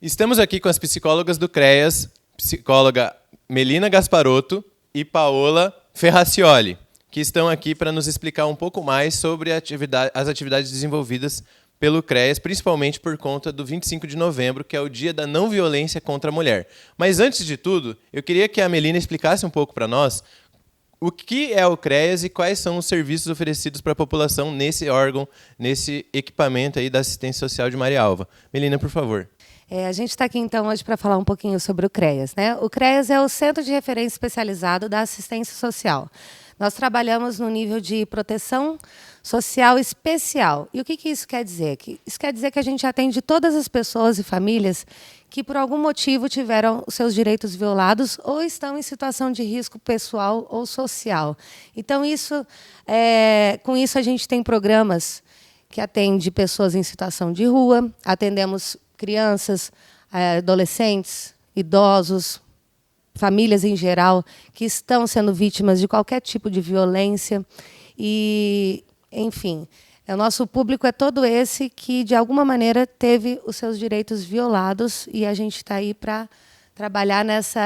Estamos aqui com as psicólogas do CREAS, psicóloga Melina Gasparotto e Paola Ferracioli, que estão aqui para nos explicar um pouco mais sobre as atividades desenvolvidas pelo CREAS, principalmente por conta do 25 de novembro, que é o Dia da Não Violência contra a Mulher. Mas, antes de tudo, eu queria que a Melina explicasse um pouco para nós o que é o CREAS e quais são os serviços oferecidos para a população nesse órgão, nesse equipamento aí da assistência social de Marialva. Melina, por favor. A gente está aqui, então, hoje para falar um pouquinho sobre o CREAS, né? O CREAS é o Centro de Referência Especializado da Assistência Social. Nós trabalhamos no nível de proteção social especial. E o que isso quer dizer? Isso quer dizer que a gente atende todas as pessoas e famílias que, por algum motivo, tiveram os seus direitos violados ou estão em situação de risco pessoal ou social. Então, com isso, a gente tem programas que atendem pessoas em situação de rua, atendemos crianças, adolescentes, idosos, famílias em geral, que estão sendo vítimas de qualquer tipo de violência. E, enfim, o nosso público é todo esse que, de alguma maneira, teve os seus direitos violados, e a gente está aí para trabalhar nessa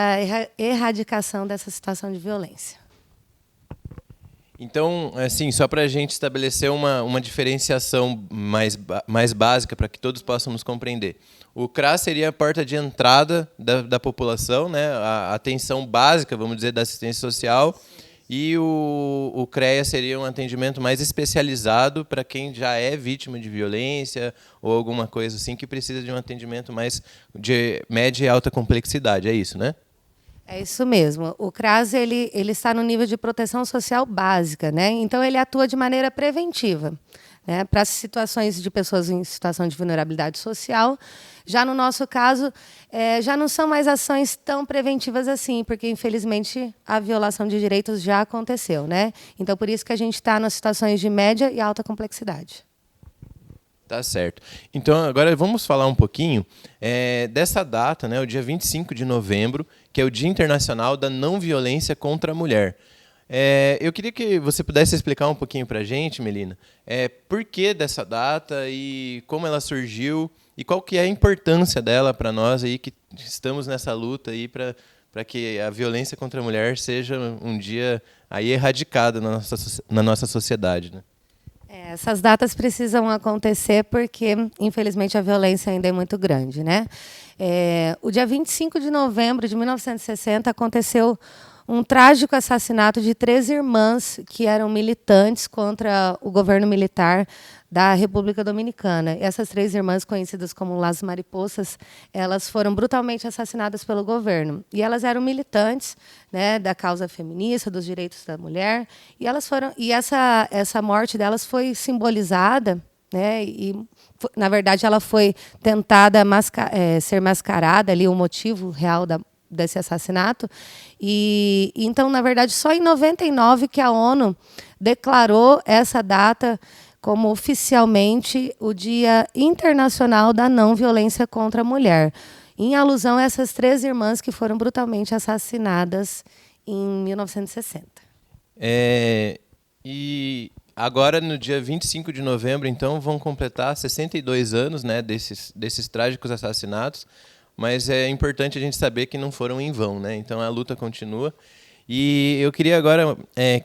erradicação dessa situação de violência. Então, assim, só para a gente estabelecer uma diferenciação mais básica para que todos possam nos compreender. O CRAS seria a porta de entrada da população, né? A atenção básica, vamos dizer, da assistência social, e o CREA seria um atendimento mais especializado para quem já é vítima de violência ou alguma coisa assim que precisa de um atendimento mais de média e alta complexidade. É isso, né? É isso mesmo. O CRAS ele está no nível de proteção social básica, né? Então ele atua de maneira preventiva, né? Para situações de pessoas em situação de vulnerabilidade social. Já no nosso caso, já não são mais ações tão preventivas assim, porque infelizmente a violação de direitos já aconteceu, né? Então por isso que a gente está nas situações de média e alta complexidade. Tá certo. Então, agora vamos falar um pouquinho dessa data, né, o dia 25 de novembro, que é o Dia Internacional da Não Violência contra a Mulher. Eu queria que você pudesse explicar um pouquinho para a gente, Melina, por que dessa data e como ela surgiu e qual que é a importância dela para nós aí que estamos nessa luta aí para que a violência contra a mulher seja um dia aí erradicada na nossa sociedade, né? Essas datas precisam acontecer porque, infelizmente, a violência ainda é muito grande, né? O dia 25 de novembro de 1960 aconteceu um trágico assassinato de 3 irmãs que eram militantes contra o governo militar da República Dominicana. E essas 3 irmãs, conhecidas como Las Mariposas, elas foram brutalmente assassinadas pelo governo. E elas eram militantes, né, da causa feminista, dos direitos da mulher. E essa morte delas foi simbolizada, né, e na verdade ela foi tentada ser mascarada ali o motivo real desse assassinato. E então, na verdade, só em 99 que a ONU declarou essa data como oficialmente o Dia Internacional da Não Violência contra a Mulher, em alusão a essas 3 irmãs que foram brutalmente assassinadas em 1960. E agora, no dia 25 de novembro, então, vão completar 62 anos, né, desses trágicos assassinatos, mas é importante a gente saber que não foram em vão, né? Então a luta continua. E eu queria agora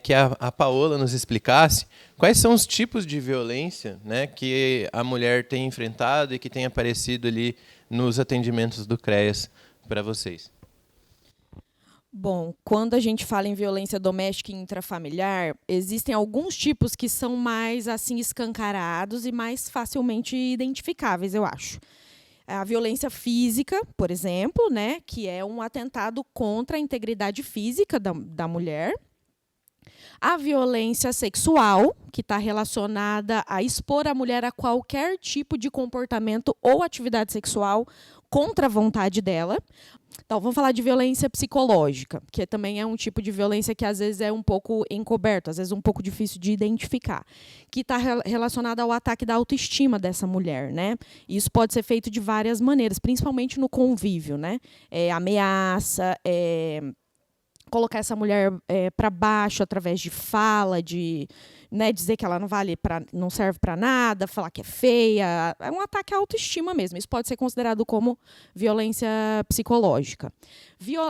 que a Paola nos explicasse quais são os tipos de violência, né, que a mulher tem enfrentado e que tem aparecido ali nos atendimentos do CREAS para vocês. Bom, quando a gente fala em violência doméstica e intrafamiliar, existem alguns tipos que são mais assim escancarados e mais facilmente identificáveis, eu acho. A violência física, por exemplo, né, que é um atentado contra a integridade física da mulher. A violência sexual, que está relacionada a expor a mulher a qualquer tipo de comportamento ou atividade sexual contra a vontade dela. Então, vamos falar de violência psicológica, que também é um tipo de violência que às vezes é um pouco encoberto, às vezes um pouco difícil de identificar, que está relacionada ao ataque da autoestima dessa mulher, né? Isso pode ser feito de várias maneiras, principalmente no convívio, né? Ameaça, colocar essa mulher para baixo através de fala, de né, dizer que ela não serve para nada, falar que é feia. É um ataque à autoestima mesmo. Isso pode ser considerado como violência psicológica.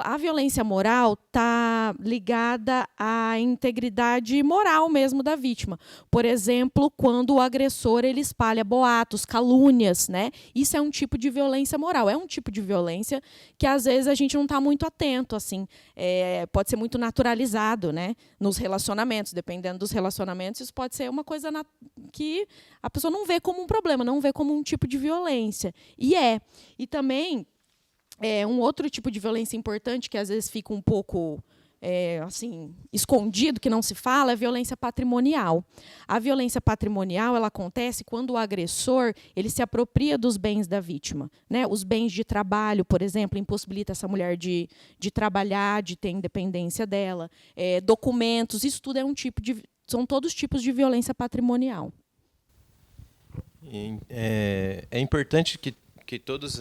A violência moral está ligada à integridade moral mesmo da vítima. Por exemplo, quando o agressor ele espalha boatos, calúnias, né? Isso é um tipo de violência moral. É um tipo de violência que às vezes a gente não está muito atento, assim. Pode ser muito naturalizado, né? Nos relacionamentos, dependendo dos relacionamentos, isso pode ser uma coisa que a pessoa não vê como um problema, não vê como um tipo de violência. E também um outro tipo de violência importante que às vezes fica um pouco assim, escondido, que não se fala, é a violência patrimonial. A violência patrimonial ela acontece quando o agressor ele se apropria dos bens da vítima, né? Os bens de trabalho, por exemplo, impossibilita essa mulher de trabalhar, de ter independência dela. Documentos, isso tudo são todos tipos de violência patrimonial. É importante que todos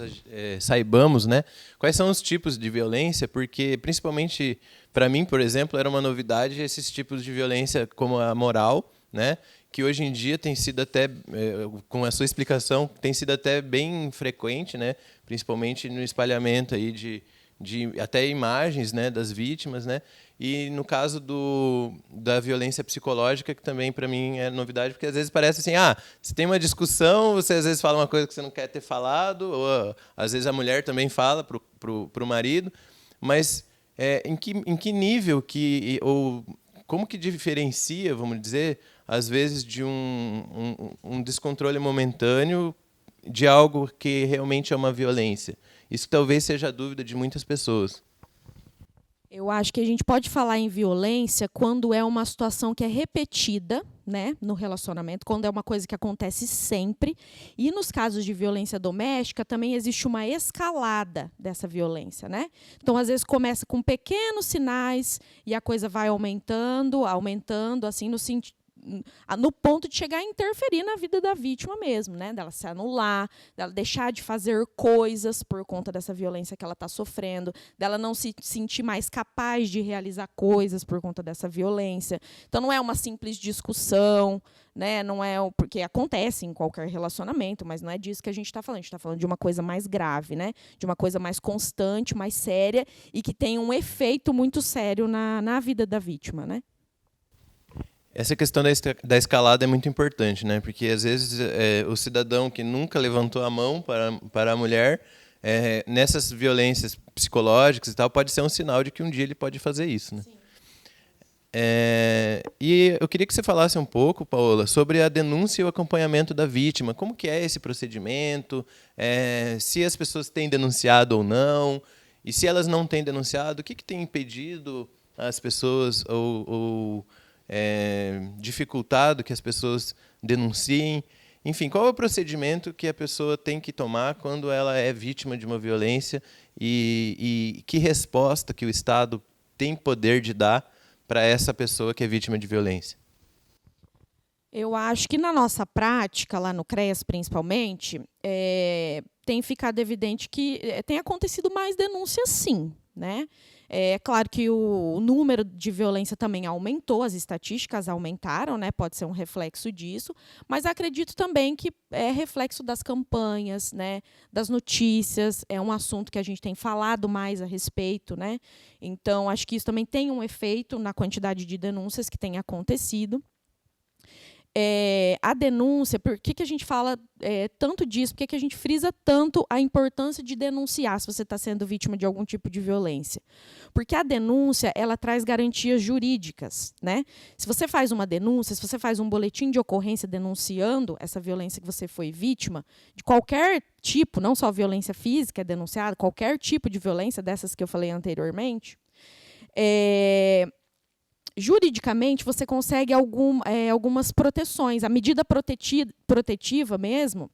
saibamos, né, quais são os tipos de violência, porque, principalmente, para mim, por exemplo, era uma novidade esses tipos de violência como a moral, né, que hoje em dia tem sido até, com a sua explicação, tem sido até bem frequente, né, principalmente no espalhamento aí de até imagens, né, das vítimas, né, e no caso da violência psicológica, que também para mim é novidade, porque às vezes parece assim, se tem uma discussão, você às vezes fala uma coisa que você não quer ter falado, ou às vezes a mulher também fala pro marido, mas em que nível ou como que diferencia, vamos dizer, às vezes de um descontrole momentâneo de algo que realmente é uma violência? Isso talvez seja a dúvida de muitas pessoas. Eu acho que a gente pode falar em violência quando é uma situação que é repetida, né, no relacionamento, quando é uma coisa que acontece sempre. E nos casos de violência doméstica também existe uma escalada dessa violência, né? Então, às vezes começa com pequenos sinais e a coisa vai aumentando, assim, no ponto de chegar a interferir na vida da vítima mesmo, né? Dela se anular, dela deixar de fazer coisas por conta dessa violência que ela está sofrendo, dela não se sentir mais capaz de realizar coisas por conta dessa violência. Então não é uma simples discussão, né? Não é porque acontece em qualquer relacionamento, mas não é disso que a gente está falando. A gente está falando de uma coisa mais grave, né? De uma coisa mais constante, mais séria e que tem um efeito muito sério na vida da vítima, né? Essa questão da escalada é muito importante, né? Porque às vezes o cidadão que nunca levantou a mão para a mulher, nessas violências psicológicas e tal, pode ser um sinal de que um dia ele pode fazer isso, né? E eu queria que você falasse um pouco, Paola, sobre a denúncia e o acompanhamento da vítima. Como que é esse procedimento? Se as pessoas têm denunciado ou não? E se elas não têm denunciado, o que tem impedido as pessoas ou dificultado que as pessoas denunciem? Enfim, qual é o procedimento que a pessoa tem que tomar quando ela é vítima de uma violência e que resposta que o Estado tem poder de dar para essa pessoa que é vítima de violência? Eu acho que na nossa prática, lá no CREAS principalmente, tem ficado evidente que tem acontecido mais denúncias, sim, né? É claro que o número de violência também aumentou, as estatísticas aumentaram, né? Pode ser um reflexo disso, mas acredito também que é reflexo das campanhas, né? Das notícias, é um assunto que a gente tem falado mais a respeito, né? Então, acho que isso também tem um efeito na quantidade de denúncias que tem acontecido. A denúncia, por que a gente fala tanto disso, por que a gente frisa tanto a importância de denunciar se você está sendo vítima de algum tipo de violência? Porque a denúncia ela traz garantias jurídicas, né? Se você faz uma denúncia, se você faz um boletim de ocorrência denunciando essa violência que você foi vítima, de qualquer tipo, não só violência física é denunciada, qualquer tipo de violência dessas que eu falei anteriormente, juridicamente, você consegue algumas proteções. A medida protetiva mesmo,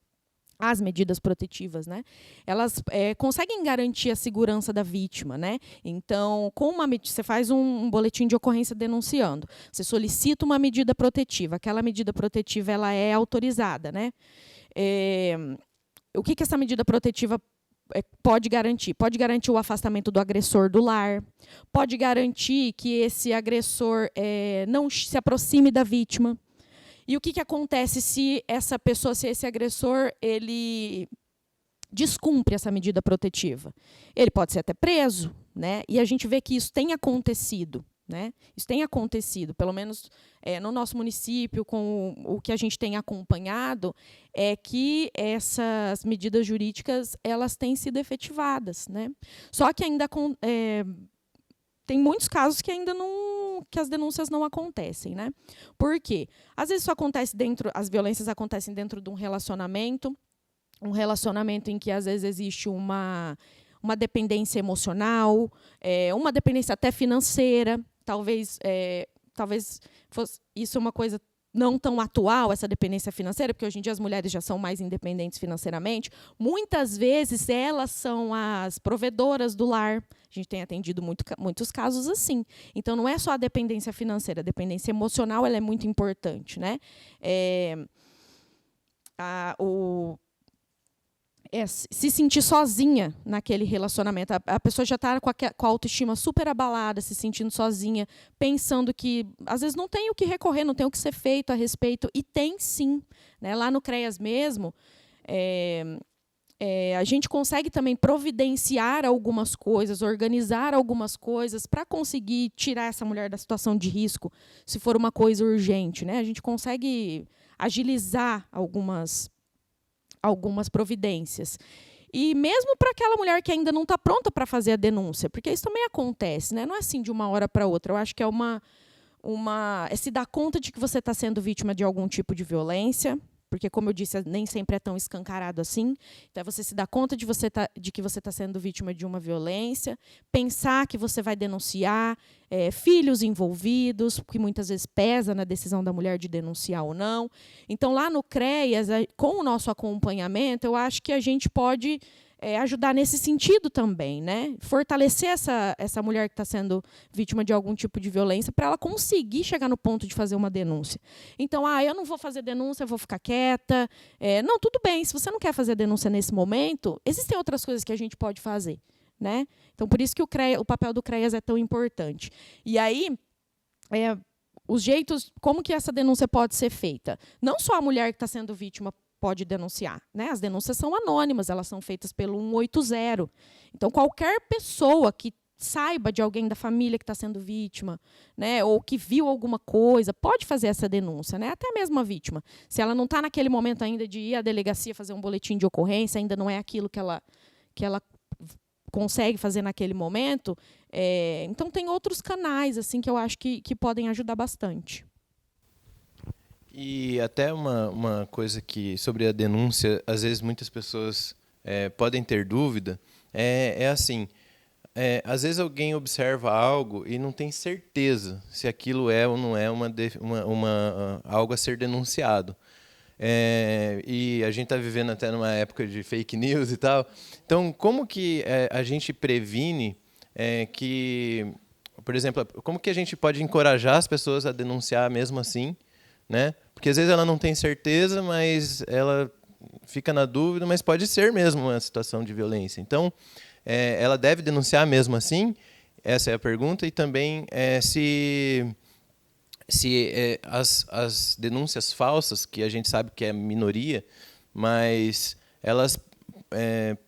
as medidas protetivas, né? Elas conseguem garantir a segurança da vítima, né? Então, você faz um boletim de ocorrência denunciando, você solicita uma medida protetiva, aquela medida protetiva ela é autorizada, né? O que essa medida protetiva pode garantir? Pode garantir o afastamento do agressor do lar, pode garantir que esse agressor não se aproxime da vítima, E o que acontece se essa pessoa, se esse agressor, ele descumpre essa medida protetiva? Ele pode ser até preso, né? E a gente vê que isso tem acontecido. Né? Isso tem acontecido, pelo menos no nosso município, com o que a gente tem acompanhado, é que essas medidas jurídicas elas têm sido efetivadas. Né? Só que ainda tem muitos casos que ainda não, que as denúncias não acontecem. Né? Por quê? Às vezes isso acontece as violências acontecem dentro de um relacionamento em que às vezes existe uma dependência emocional, uma dependência até financeira. Talvez fosse isso uma coisa não tão atual, essa dependência financeira, porque hoje em dia as mulheres já são mais independentes financeiramente. Muitas vezes elas são as provedoras do lar. A gente tem atendido muitos casos assim. Então, não é só a dependência financeira, a dependência emocional ela é muito importante. Né? Se sentir sozinha naquele relacionamento. A pessoa já está com a autoestima super abalada, se sentindo sozinha, pensando que, às vezes, não tem o que recorrer, não tem o que ser feito a respeito. E tem, sim. Né? Lá no CREAS mesmo, a gente consegue também providenciar algumas coisas, organizar algumas coisas para conseguir tirar essa mulher da situação de risco, se for uma coisa urgente. Né? A gente consegue agilizar algumas providências. E mesmo para aquela mulher que ainda não está pronta para fazer a denúncia, porque isso também acontece, né? Não é assim de uma hora para outra. Eu acho que é se dar conta de que você está sendo vítima de algum tipo de violência, porque, como eu disse, nem sempre é tão escancarado assim. Então, é você se dar conta de que você está sendo vítima de uma violência, pensar que você vai denunciar, filhos envolvidos, que muitas vezes pesa na decisão da mulher de denunciar ou não. Então, lá no CREAS, com o nosso acompanhamento, eu acho que a gente pode ajudar nesse sentido também, né? Fortalecer essa mulher que está sendo vítima de algum tipo de violência para ela conseguir chegar no ponto de fazer uma denúncia. Então, eu não vou fazer denúncia, eu vou ficar quieta. Não, tudo bem, se você não quer fazer denúncia nesse momento, existem outras coisas que a gente pode fazer. Né? Então, por isso que o papel do CREAS é tão importante. E aí, os jeitos, como que essa denúncia pode ser feita? Não só a mulher que está sendo vítima pode denunciar. Né? As denúncias são anônimas, elas são feitas pelo 180. Então, qualquer pessoa que saiba de alguém da família que está sendo vítima, né, ou que viu alguma coisa, pode fazer essa denúncia. Né? Até mesmo a vítima. Se ela não está naquele momento ainda de ir à delegacia fazer um boletim de ocorrência, ainda não é aquilo que ela consegue fazer naquele momento, então tem outros canais assim que eu acho que podem ajudar bastante. E até uma coisa que sobre a denúncia, às vezes muitas pessoas podem ter dúvida, assim, às vezes alguém observa algo e não tem certeza se aquilo é ou não é algo a ser denunciado. E a gente está vivendo até numa época de fake news e tal. Então, como que a gente previne que, por exemplo, como que a gente pode encorajar as pessoas a denunciar mesmo assim, né? Porque às vezes ela não tem certeza, mas ela fica na dúvida, mas pode ser mesmo uma situação de violência. Então, ela deve denunciar mesmo assim? Essa é a pergunta. E também se as denúncias falsas, que a gente sabe que é minoria, mas elas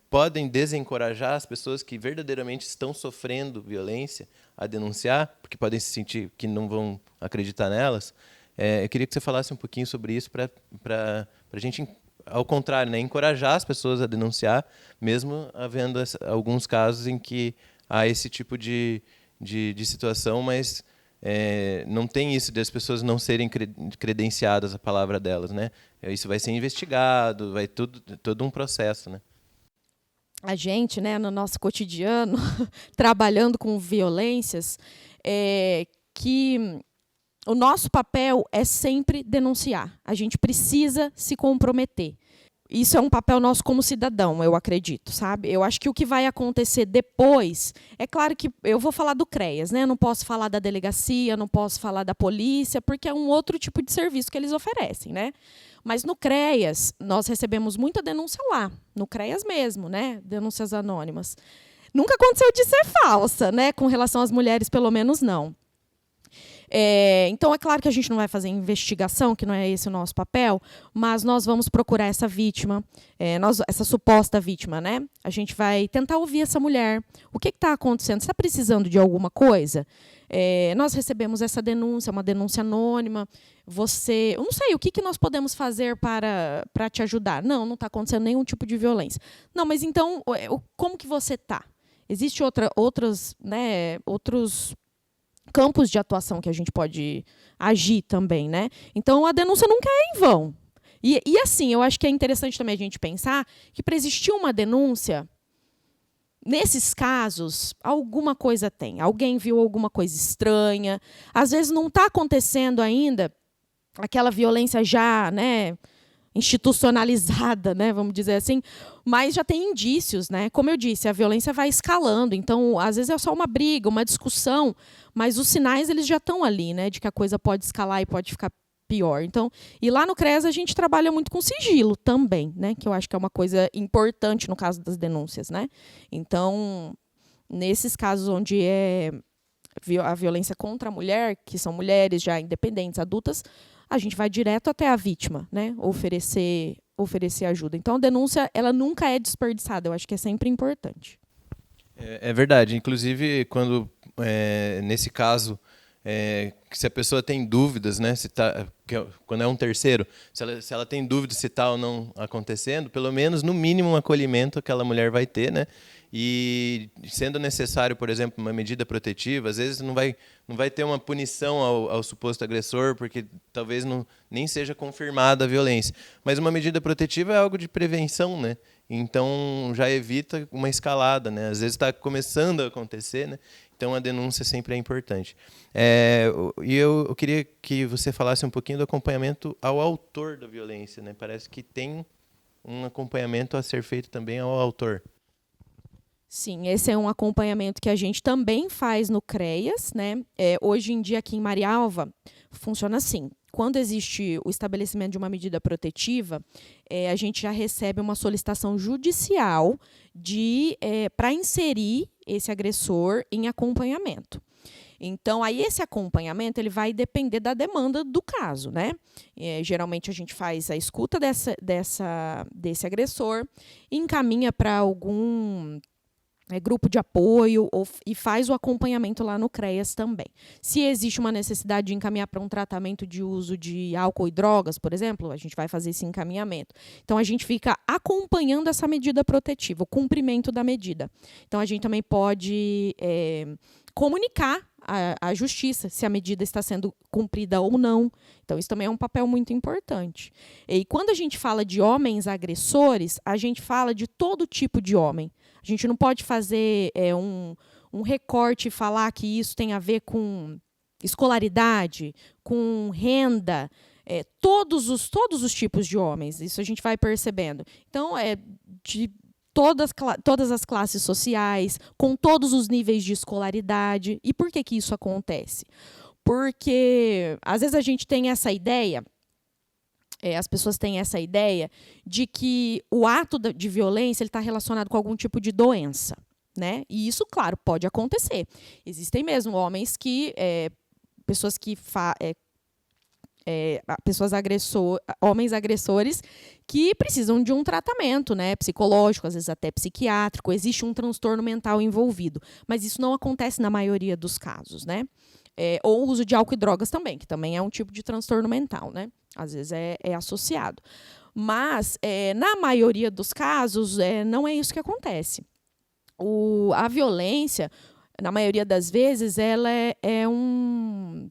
podem desencorajar as pessoas que verdadeiramente estão sofrendo violência a denunciar, porque podem se sentir que não vão acreditar nelas. Eu queria que você falasse um pouquinho sobre isso para a gente, ao contrário, né, encorajar as pessoas a denunciar, mesmo havendo alguns casos em que há esse tipo de situação, mas não tem isso de as pessoas não serem credenciadas a palavra delas, né? Isso vai ser investigado, vai todo um processo, né? A gente, né, no nosso cotidiano, trabalhando com violências, que o nosso papel é sempre denunciar. A gente precisa se comprometer. Isso é um papel nosso como cidadão, eu acredito, sabe? Eu acho que o que vai acontecer depois... É claro que eu vou falar do CREAS, né? Eu não posso falar da delegacia, não posso falar da polícia, porque é um outro tipo de serviço que eles oferecem, né? Mas no CREAS, nós recebemos muita denúncia lá, no CREAS mesmo, né? Denúncias anônimas. Nunca aconteceu de ser falsa, né? Com relação às mulheres, pelo menos não. Então, é claro que a gente não vai fazer investigação, que não é esse o nosso papel, mas nós vamos procurar essa vítima, essa suposta vítima, né? A gente vai tentar ouvir essa mulher. O que está acontecendo? Você está precisando de alguma coisa? Nós recebemos essa denúncia, uma denúncia anônima. Eu não sei, o que nós podemos fazer para te ajudar? Não está acontecendo nenhum tipo de violência. Não, mas então, como que você está? Existem outros campos de atuação que a gente pode agir também, né? Então, a denúncia nunca é em vão. E assim, eu acho que é interessante também a gente pensar que para existir uma denúncia, nesses casos, alguma coisa tem. Alguém viu alguma coisa estranha. Às vezes não está acontecendo ainda aquela violência já, né, institucionalizada, né, vamos dizer assim, mas já tem indícios, né? Como eu disse, a violência vai escalando, então às vezes é só uma briga, uma discussão, mas os sinais eles já estão ali, né, de que a coisa pode escalar e pode ficar pior. Então, e lá no CREAS a gente trabalha muito com sigilo também, né, que eu acho que é uma coisa importante no caso das denúncias, né? Então, nesses casos onde a violência contra a mulher, que são mulheres já independentes, adultas, a gente vai direto até a vítima, né? Oferecer ajuda. Então, a denúncia ela nunca é desperdiçada. Eu acho que é sempre importante. É verdade. Inclusive, nesse caso, se a pessoa tem dúvidas, né, quando é um terceiro, se ela tem dúvidas se está ou não acontecendo, pelo menos, no mínimo, um acolhimento aquela mulher vai ter, né? E sendo necessário, por exemplo, uma medida protetiva, às vezes não vai ter uma punição ao suposto agressor, porque talvez nem seja confirmada a violência. Mas uma medida protetiva é algo de prevenção, né? Então já evita uma escalada, né? Às vezes está começando a acontecer, né? Então a denúncia sempre é importante. E eu queria que você falasse um pouquinho do acompanhamento ao autor da violência, né? Parece que tem um acompanhamento a ser feito também ao autor. Sim, esse é um acompanhamento que a gente também faz no CREAS, né? Hoje em dia, aqui em Marialva, funciona assim. Quando existe o estabelecimento de uma medida protetiva, a gente já recebe uma solicitação judicial para inserir esse agressor em acompanhamento. Então, aí esse acompanhamento ele vai depender da demanda do caso, né? Geralmente a gente faz a escuta desse agressor, encaminha para algum grupo de apoio e faz o acompanhamento lá no CREAS também. Se existe uma necessidade de encaminhar para um tratamento de uso de álcool e drogas, por exemplo, a gente vai fazer esse encaminhamento. Então, a gente fica acompanhando essa medida protetiva, o cumprimento da medida. Então, a gente também pode comunicar à justiça se a medida está sendo cumprida ou não. Então, isso também é um papel muito importante. E quando a gente fala de homens agressores, a gente fala de todo tipo de homem. A gente não pode fazer um recorte e falar que isso tem a ver com escolaridade, com renda, todos os tipos de homens. Isso a gente vai percebendo. Então, de todas as classes sociais, com todos os níveis de escolaridade. E por que isso acontece? Porque, às vezes, a gente tem essa ideia, as pessoas têm essa ideia de que o ato de violência está relacionado com algum tipo de doença, né? E isso, claro, pode acontecer. Existem mesmo homens homens agressores que precisam de um tratamento, né, psicológico, às vezes até psiquiátrico, existe um transtorno mental envolvido, mas isso não acontece na maioria dos casos, né? Ou o uso de álcool e drogas também, que também é um tipo de transtorno mental, né? Às vezes é associado. Mas, na maioria dos casos, não é isso que acontece. A violência, na maioria das vezes, ela é um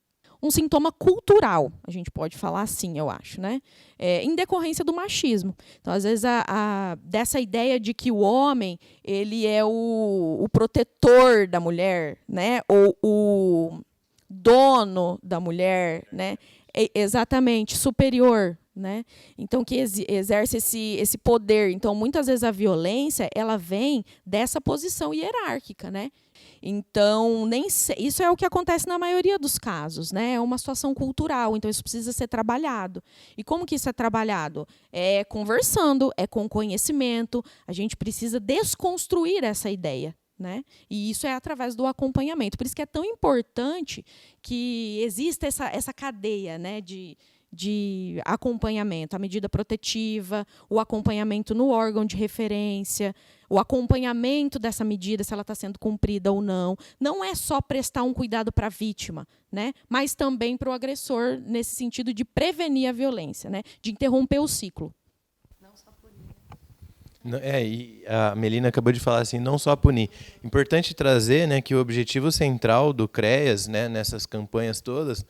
sintoma cultural, a gente pode falar assim, eu acho, né? Em decorrência do machismo. Então, às vezes, dessa ideia de que o homem ele é o protetor da mulher, né? Ou o dono da mulher, né? Exatamente, superior, né? Então, que exerce esse poder. Então, muitas vezes a violência ela vem dessa posição hierárquica, né? Então, isso é o que acontece na maioria dos casos, né? É uma situação cultural, então isso precisa ser trabalhado. E como que isso é trabalhado? Conversando, com conhecimento, a gente precisa desconstruir essa ideia, né? E isso é através do acompanhamento. Por isso que é tão importante que exista essa cadeia, né, de acompanhamento, a medida protetiva, o acompanhamento no órgão de referência, o acompanhamento dessa medida, se ela está sendo cumprida ou não. Não é só prestar um cuidado para a vítima, né, mas também para o agressor, nesse sentido de prevenir a violência, né, de interromper o ciclo. E a Melina acabou de falar assim, não só punir. Importante trazer, né, que o objetivo central do CREAS, né, nessas campanhas todas,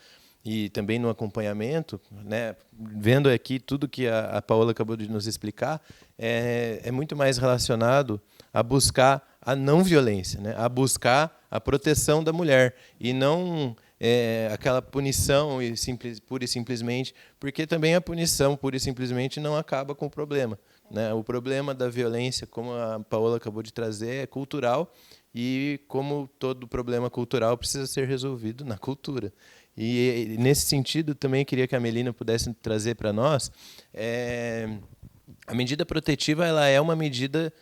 e também no acompanhamento, né, vendo aqui tudo que a Paola acabou de nos explicar, é muito mais relacionado a buscar a não violência, né, a buscar a proteção da mulher, e não aquela punição pura e simplesmente, porque também a punição pura e simplesmente não acaba com o problema. Né? O problema da violência, como a Paola acabou de trazer, é cultural, e como todo problema cultural precisa ser resolvido na cultura. E nesse sentido também queria que a Melina pudesse trazer para nós, a medida protetiva ela é uma medida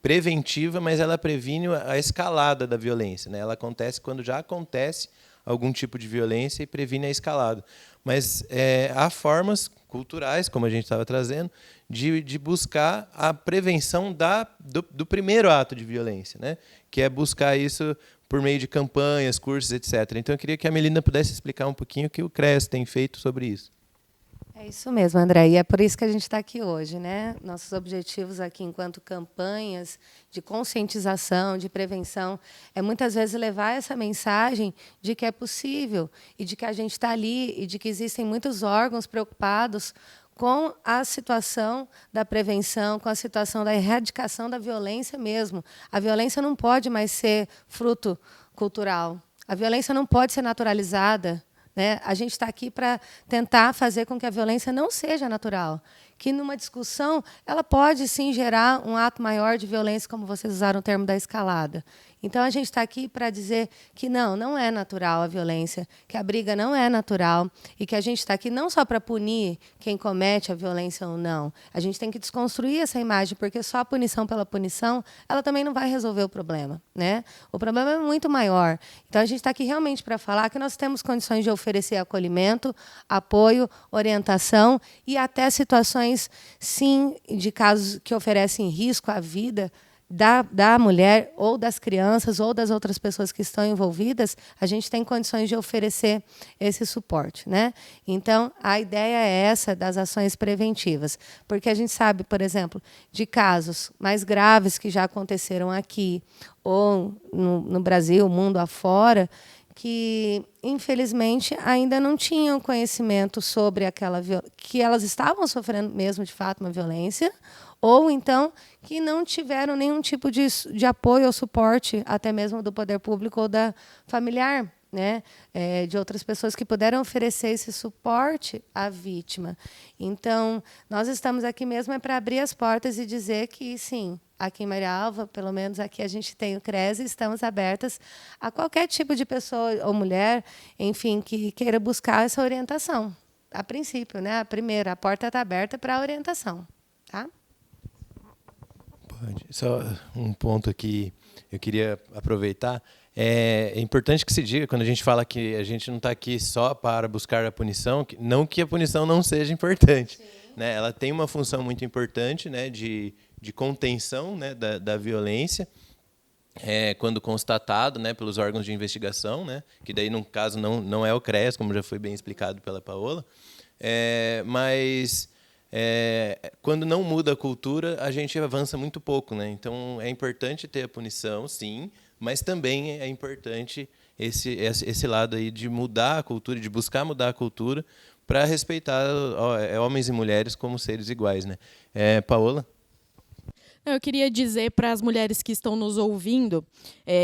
preventiva, mas ela previne a escalada da violência, né? Ela acontece quando já acontece algum tipo de violência e previne a escalada. Mas há formas culturais, como a gente estava trazendo, de buscar a prevenção do primeiro ato de violência, né? Que é buscar isso por meio de campanhas, cursos, etc. Então, eu queria que a Melina pudesse explicar um pouquinho o que o CREAS tem feito sobre isso. É isso mesmo, André, e é por isso que a gente está aqui hoje, né? Nossos objetivos aqui, enquanto campanhas de conscientização, de prevenção, é muitas vezes levar essa mensagem de que é possível e de que a gente está ali e de que existem muitos órgãos preocupados com a situação da prevenção, com a situação da erradicação da violência mesmo. A violência não pode mais ser fruto cultural. A violência não pode ser naturalizada. Né? A gente está aqui para tentar fazer com que a violência não seja natural, que numa discussão ela pode sim gerar um ato maior de violência, como vocês usaram o termo da escalada. Então a gente está aqui para dizer que não é natural a violência, que a briga não é natural e que a gente está aqui não só para punir quem comete a violência ou não. A gente tem que desconstruir essa imagem, porque só a punição pela punição ela também não vai resolver o problema, né? O problema é muito maior. Então a gente está aqui realmente para falar que nós temos condições de oferecer acolhimento, apoio, orientação e até situações, sim, de casos que oferecem risco à vida da mulher ou das crianças ou das outras pessoas que estão envolvidas, a gente tem condições de oferecer esse suporte, né? Então, a ideia é essa das ações preventivas, porque a gente sabe, por exemplo, de casos mais graves que já aconteceram aqui ou no Brasil, mundo afora, que, infelizmente, ainda não tinham conhecimento sobre que elas estavam sofrendo mesmo, de fato, uma violência, ou então que não tiveram nenhum tipo de apoio ou suporte, até mesmo do poder público ou da familiar, né? De outras pessoas que puderam oferecer esse suporte à vítima. Então, nós estamos aqui mesmo para abrir as portas e dizer que, sim, aqui em Marialva, pelo menos aqui a gente tem o CREAS e estamos abertas a qualquer tipo de pessoa ou mulher, enfim, que queira buscar essa orientação. A princípio, né? A porta está aberta para a orientação. Tá? Pode. Só um ponto aqui eu queria aproveitar. É importante que se diga, quando a gente fala que a gente não está aqui só para buscar a punição, não que a punição não seja importante. Né? Ela tem uma função muito importante, né, de contenção, né, da violência, quando constatado, né, pelos órgãos de investigação, né, que daí, no caso, não é o CREAS, como já foi bem explicado pela Paola, mas quando não muda a cultura, a gente avança muito pouco. Né? Então, é importante ter a punição, sim, mas também é importante esse lado aí de mudar a cultura, de buscar mudar a cultura para respeitar homens e mulheres como seres iguais. Né? Paola? Eu queria dizer para as mulheres que estão nos ouvindo,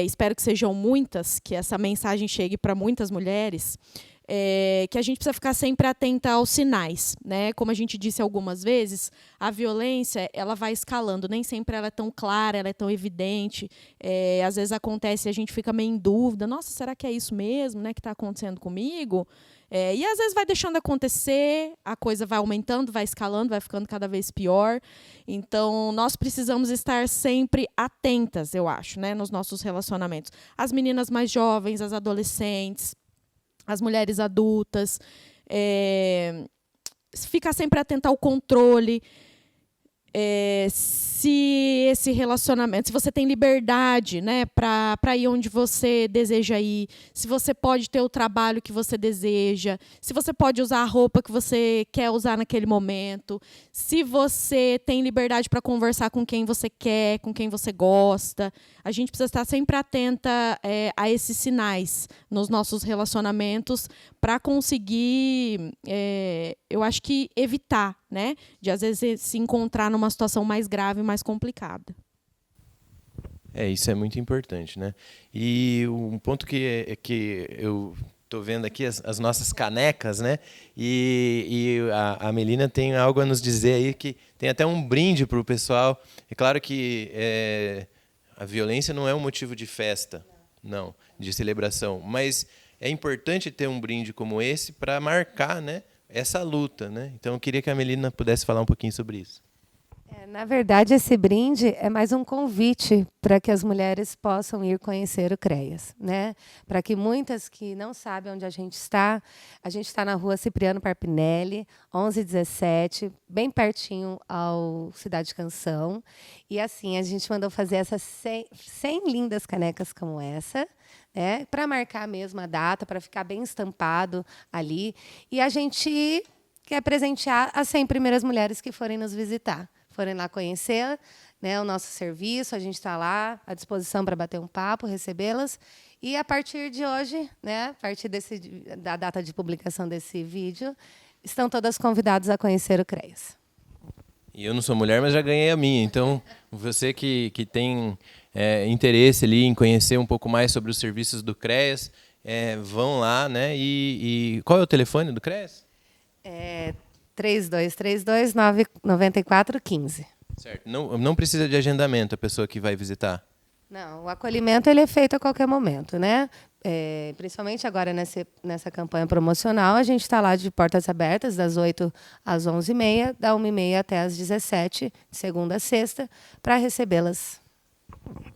espero que sejam muitas, que essa mensagem chegue para muitas mulheres, que a gente precisa ficar sempre atenta aos sinais, né? Como a gente disse algumas vezes, a violência ela vai escalando, nem sempre ela é tão clara, ela é tão evidente. Às vezes acontece e a gente fica meio em dúvida, nossa, será que é isso mesmo, né, que está acontecendo comigo? E às vezes vai deixando acontecer, a coisa vai aumentando, vai escalando, vai ficando cada vez pior. Então, nós precisamos estar sempre atentas, eu acho, né, nos nossos relacionamentos. As meninas mais jovens, as adolescentes, as mulheres adultas, ficar sempre atenta ao controle. Se esse relacionamento, se você tem liberdade, né, para ir onde você deseja ir, se você pode ter o trabalho que você deseja, se você pode usar a roupa que você quer usar naquele momento, se você tem liberdade para conversar com quem você quer, com quem você gosta. A gente precisa estar sempre atenta a esses sinais nos nossos relacionamentos para conseguir, eu acho que evitar, né, de às vezes se encontrar numa situação mais grave, mais complicada. Isso é muito importante, né? E um ponto que eu estou vendo aqui, as nossas canecas, né? E a Melina tem algo a nos dizer aí, que tem até um brinde para o pessoal. É claro que a violência não é um motivo de festa, não, de celebração, mas é importante ter um brinde como esse para marcar, né, essa luta, né? Então eu queria que a Melina pudesse falar um pouquinho sobre isso. Na verdade, esse brinde é mais um convite para que as mulheres possam ir conhecer o CREAS, né? Para que muitas que não sabem onde a gente está na rua Cipriano Parpinelli, 1117, bem pertinho ao Cidade Canção. E assim, a gente mandou fazer essas 100 lindas canecas como essa, né? Para marcar mesmo a data, para ficar bem estampado ali. E a gente quer presentear as 100 primeiras mulheres que forem nos visitar. Forem lá conhecer, né, o nosso serviço, a gente está lá à disposição para bater um papo, recebê-las. E a partir de hoje, né, a partir da data de publicação desse vídeo, estão todas convidadas a conhecer o CREAS. E eu não sou mulher, mas já ganhei a minha. Então, você que tem interesse ali em conhecer um pouco mais sobre os serviços do CREAS, vão lá, né? E qual é o telefone do CREAS? 3232-9415. Certo. Não precisa de agendamento a pessoa que vai visitar? Não, o acolhimento ele é feito a qualquer momento, né? Principalmente agora nessa campanha promocional, a gente está lá de portas abertas, das 8 às 11h30, da 1h30 até às 17h, de segunda a sexta, para recebê-las.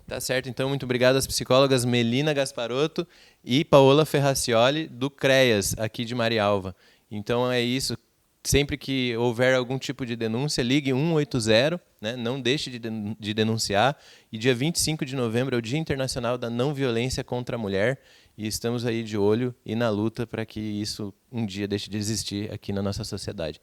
Tá certo, então muito obrigado às psicólogas Melina Gasparotto e Paola Ferracioli, do CREAS, aqui de Marialva. Então é isso. Sempre que houver algum tipo de denúncia, ligue 180, né? Não deixe de denunciar. E dia 25 de novembro é o Dia Internacional da Não Violência contra a Mulher. E estamos aí de olho e na luta para que isso um dia deixe de existir aqui na nossa sociedade.